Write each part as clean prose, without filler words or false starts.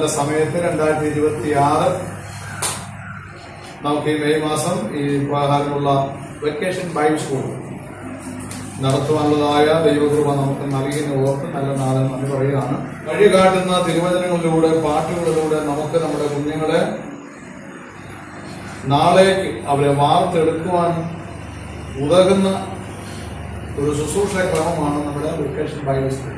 നല്ല സമയത്ത് 2026 നമുക്ക് ഈ മെയ് മാസം ഈ പ്രകാരമുള്ള വെക്കേഷൻ ബൈബിൾ സ്കൂൾ നടത്തുവാനുള്ളതായ ദൈവകൃപ നമുക്ക് നൽകിയെന്ന് ഓർത്ത് നല്ല നാഥൻ എന്ന് പറയുകയാണ്. വഴി കാട്ടുന്ന തിരുവചനങ്ങളിലൂടെ, പാട്ടുകളിലൂടെ നമുക്ക് നമ്മുടെ കുഞ്ഞുങ്ങളെ നാളേക്ക് അവരെ വാർത്തെടുക്കുവാൻ ഉതകുന്ന ഒരു ശുശ്രൂഷ ക്രമമാണ് നമ്മുടെ വെക്കേഷൻ ബൈബിൾ സ്കൂൾ.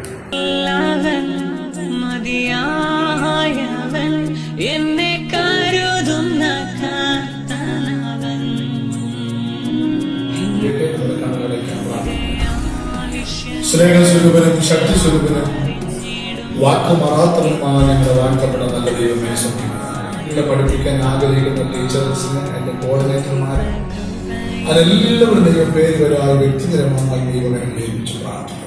സ്നേഹസ്വരൂപനും ശക്തിസ്വരൂപനും വാക്കുമാറാത്തവനുമാണ് ഞങ്ങളുടെ വാഴ്ത്തപ്പെട്ട നല്ല ദൈവമേ, എന്നെ പഠിപ്പിക്കാൻ ആഗ്രഹിക്കുന്ന ടീച്ചേഴ്സിന്, എന്റെ കോർഡിനേറ്റർമാരെ, അതെല്ലാവരും ദൈവം പേര് വരാതെ വ്യക്തിപരമായി ദൈവമേ ലഭിച്ചു പ്രാർത്ഥിക്കുന്നു.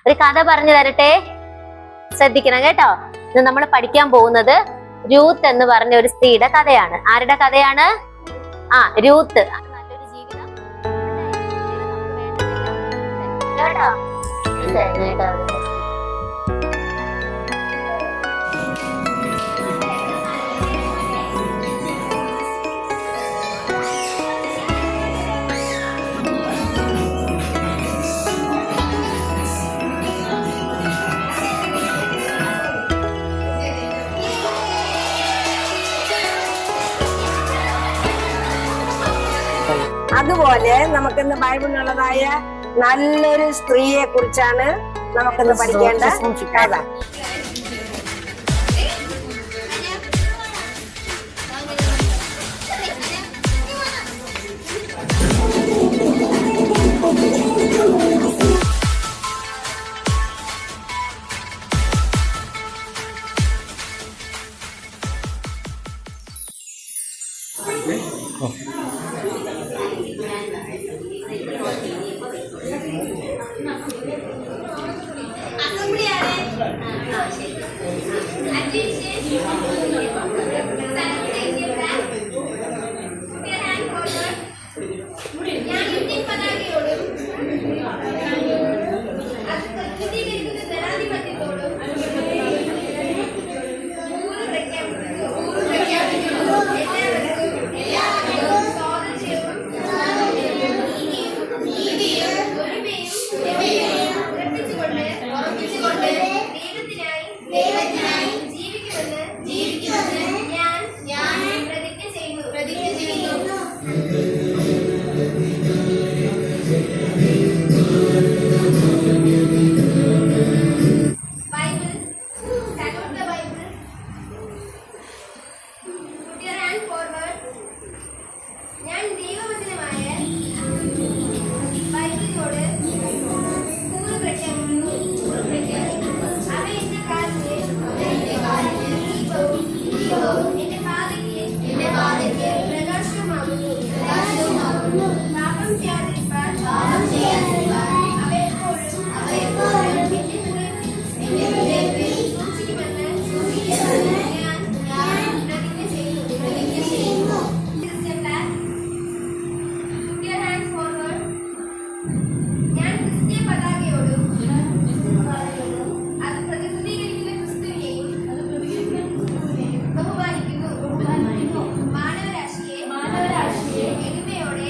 ഒരു കഥ പറഞ്ഞു തരട്ടെ, ശ്രദ്ധിക്കണം കേട്ടോ. ഇത് നമ്മൾ പഠിക്കാൻ പോകുന്നത് രൂത്ത് എന്ന് പറഞ്ഞ ഒരു സ്ത്രീയുടെ കഥയാണ്. ആരുടെ കഥയാണ്? രൂത്ത്. നല്ലൊരു ജീവിതം കേട്ടോ. അതുപോലെ നമുക്കിന്ന് ബൈബിളിലുള്ളതായ നല്ലൊരു സ്ത്രീയെ കുറിച്ചാണ് നമുക്കിന്ന് പഠിക്കേണ്ട കഥ. മാനവരാശിയെ എളിമയോടെ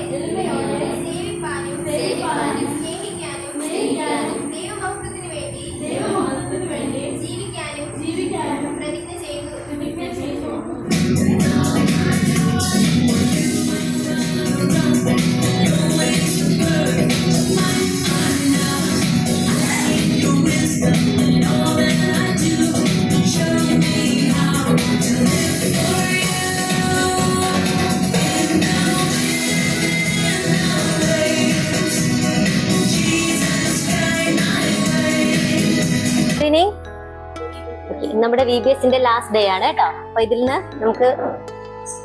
നമ്മുടെ VBSന്റെ ലാസ്റ്റ് ഡേ ആണ് കേട്ടോ. അപ്പൊ ഇതിൽ നിന്ന് നമുക്ക്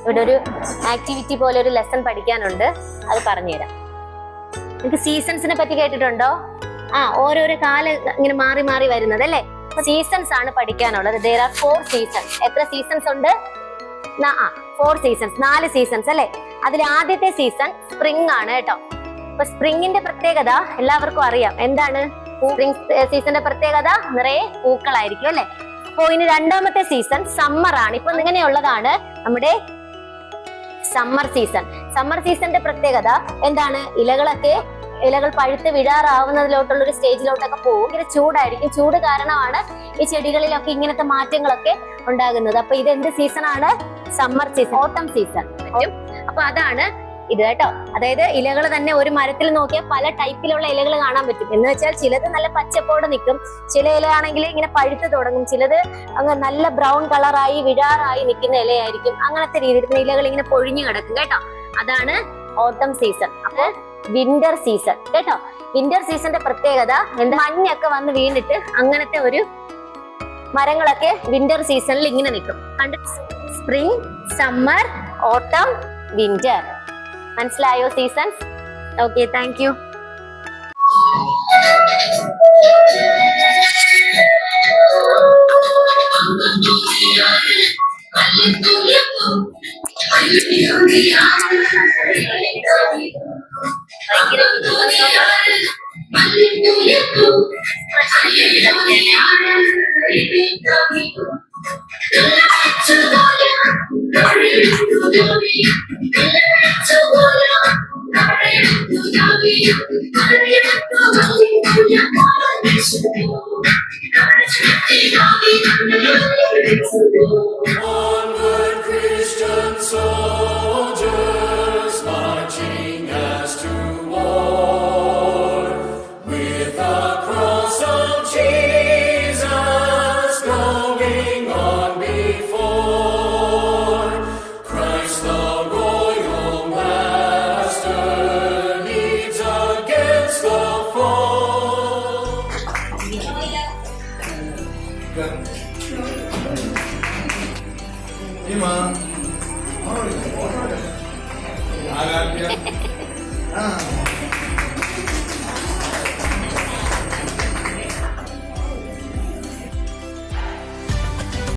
ഇവിടെ ഒരു ആക്ടിവിറ്റി പോലെ ഒരു ലെസൺ പഠിക്കാനുണ്ട്, അത് പറഞ്ഞുതരാം. നിങ്ങൾക്ക് സീസൺസിനെ പറ്റി കേട്ടിട്ടുണ്ടോ? ഓരോരോ കാലം ഇങ്ങനെ മാറി മാറി വരുന്നത് അല്ലേ? സീസൺസ് ആണ് പഠിക്കാനുള്ളത്. there are 4 seasons. എത്ര സീസൺസ് ഉണ്ട്? 4 സീസൺസ്, 4 സീസൺസ് അല്ലേ? അതിൽ ആദ്യത്തെ സീസൺ സ്പ്രിംഗ് ആണ് കേട്ടോ. അപ്പൊ സ്പ്രിംഗിന്റെ പ്രത്യേകത എല്ലാവർക്കും അറിയാം. എന്താണ് സ്പ്രിംഗ് സീസണിന്റെ പ്രത്യേകത? നിറയെ പൂക്കളായിരിക്കും അല്ലെ? അപ്പൊ ഇനി രണ്ടാമത്തെ സീസൺ സമ്മർ ആണ്. ഇപ്പൊ ഇങ്ങനെയുള്ളതാണ് നമ്മുടെ സമ്മർ സീസൺ. സമ്മർ സീസണിന്റെ പ്രത്യേകത എന്താണ്? ഇലകൾ പഴുത്ത് വിഴാറാവുന്നതിലോട്ടുള്ള ഒരു സ്റ്റേജിലോട്ടൊക്കെ പോകും. ഭയങ്കര ചൂടായിരിക്കും. ചൂട് കാരണമാണ് ഈ ചെടികളിലൊക്കെ ഇങ്ങനത്തെ മാറ്റങ്ങളൊക്കെ ഉണ്ടാകുന്നത്. അപ്പൊ ഇത് എന്ത് സീസൺ ആണ്? സമ്മർ സീസൺ, ഓട്ടം സീസൺ. അപ്പൊ അതാണ് ഇത് കേട്ടോ. അതായത് ഇലകൾ തന്നെ ഒരു മരത്തിൽ നോക്കിയാൽ പല ടൈപ്പിലുള്ള ഇലകൾ കാണാൻ പറ്റും. എന്ന് വെച്ചാൽ ചിലത് നല്ല പച്ചപ്പോടെ നിൽക്കും, ചില ഇലയാണെങ്കിൽ ഇങ്ങനെ പഴുത്ത് തുടങ്ങും, ചിലത് അങ്ങ് നല്ല ബ്രൗൺ കളറായി വിഴാറായി നിൽക്കുന്ന ഇലയായിരിക്കും. അങ്ങനത്തെ രീതിയിൽ ഇലകൾ ഇങ്ങനെ പൊഴിഞ്ഞു കിടക്കും കേട്ടോ. അതാണ് ഓട്ടം സീസൺ. അപ്പൊ വിന്റർ സീസൺ കേട്ടോ. വിന്റർ സീസണിന്റെ പ്രത്യേകത എന്താ? മഞ്ഞൊക്കെ വന്ന് വീണിട്ട് അങ്ങനത്തെ ഒരു മരങ്ങളൊക്കെ വിന്റർ സീസണിൽ ഇങ്ങനെ നിൽക്കും. കണ്ട് സ്പ്രിംഗ്, സമ്മർ, ഓട്ടം, വിന്റർ. മനസ്സിലായോ seasons? Okay, thank you. Onward, Christian soldiers, marching as to war, with the cross of Jesus going on before. Christ the royal master leads against the foe. Aaradhya